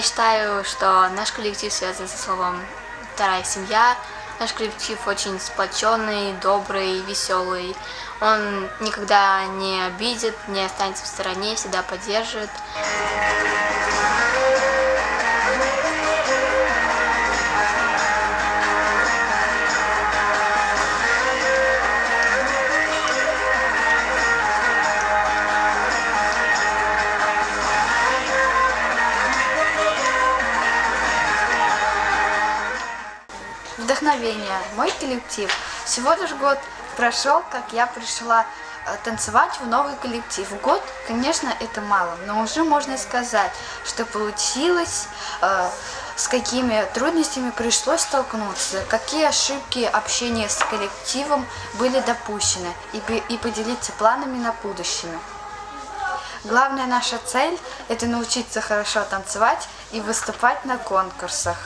Я считаю, что наш коллектив связан со словом «вторая семья». Наш коллектив очень сплоченный, добрый, веселый. Он никогда не обидит, не останется в стороне, всегда поддержит. Вдохновение. Мой коллектив. Всего лишь год прошел, как я пришла танцевать в новый коллектив. Год, конечно, это мало, но уже можно сказать, что получилось, с какими трудностями пришлось столкнуться, какие ошибки общения с коллективом были допущены, и поделиться планами на будущее. Главная наша цель – это научиться хорошо танцевать и выступать на конкурсах.